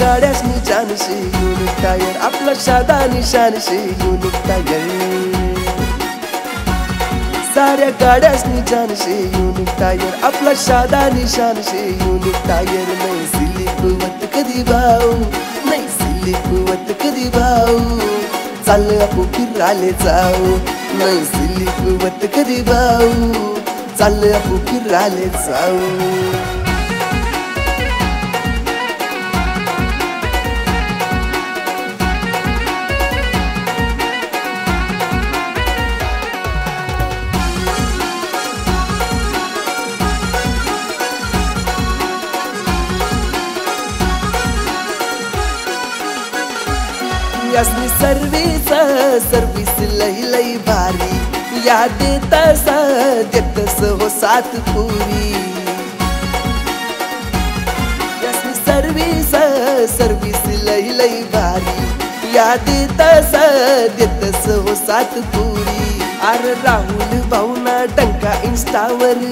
गाड्यासनी जानशी unique tyre आपला साधा निशानशी unique tyre साऱ्या गाड्यासनी जानशी युनिक टायर आपला साधा निशानशी युनिक टायर नाही स्लिप होत कधी भाऊ नाही स्लिप होत कधी भाऊ चाल आपू फिराले जाऊ नाही स्लिप होत कधी भाऊ चाल आपू फिराले जाऊ यासनी सर्विस लई लई भारी या देतस हो साथ पुरी यासनी सर्विस लई लई भारी या देतस हो साथ पुरी अरे राहुल भाऊना टंका इंस्टावर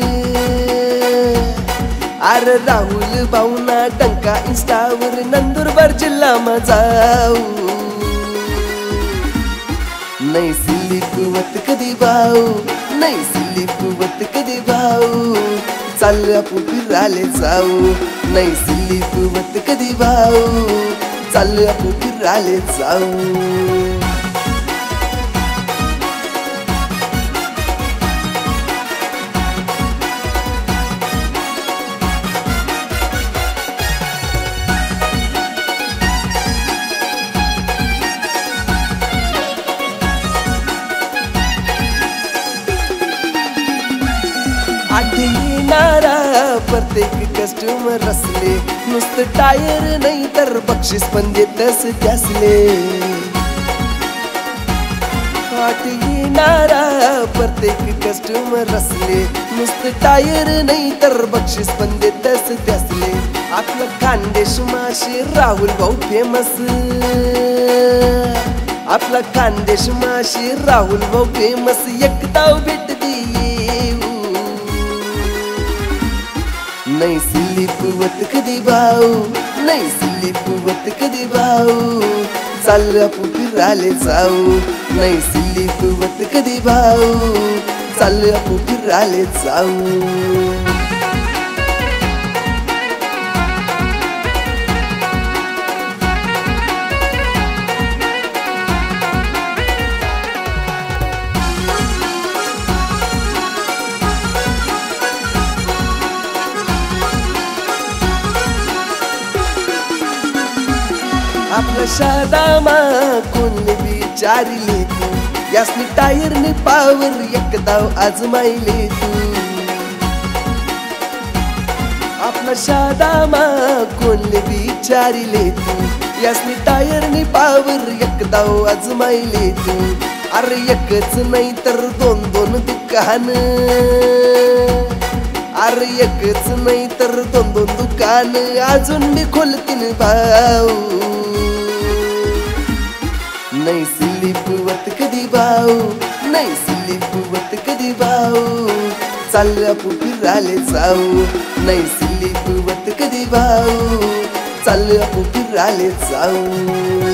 अरे राहुल भाऊना टंका इंस्टावर नंदुरबार जिल्हा मा जाऊ नाही स्लिप होत कधी भाऊ नाही स्लिप होत कधी भाऊ चाल आपू फिराले जाऊ नाही स्लिप होत कधी भाऊ चाल आपू फिराले जाऊ येणारा प्रत्येक कस्टमर असले नुसतं टायर नाही तर बक्षीस पण देतस त्यासले येणारा प्रत्येक कस्टमर असले नुसतं टायर नाही तर बक्षीस पण देतस त्यासले आपलं खानदेश माशी राहुल भाऊ फेमस आपला खानदेश माशी राहुल भाऊ फेमस एकदाव भेट नाही स्लिप होत कधी भाऊ नाही स्लिप होत कधी भाऊ चाल आपू फिराले जाऊ नाही स्लिप होत कधी भाऊ चाल आपू फिराले जाऊ आपला शादामा कोण विचारिले तू यासनी टायरने पावर एकदाव आजमाइले तू आपला शादामा कोण विचारिले तू यासनी टायरने पावर एकदाव आजमाइले तू अरे एकच नाही तर दोन दोन दुकान अरे एकच नाही तर दोन दोन दुकान अजून मी खोलतीन भाऊ नाही स्लिप होत कधी भाऊ नाही स्लिप होत कधी भाऊ चाल आपू फिराले जाऊ नाही स्लिप होत कधी भाऊ चाल आपू फिराले जाऊ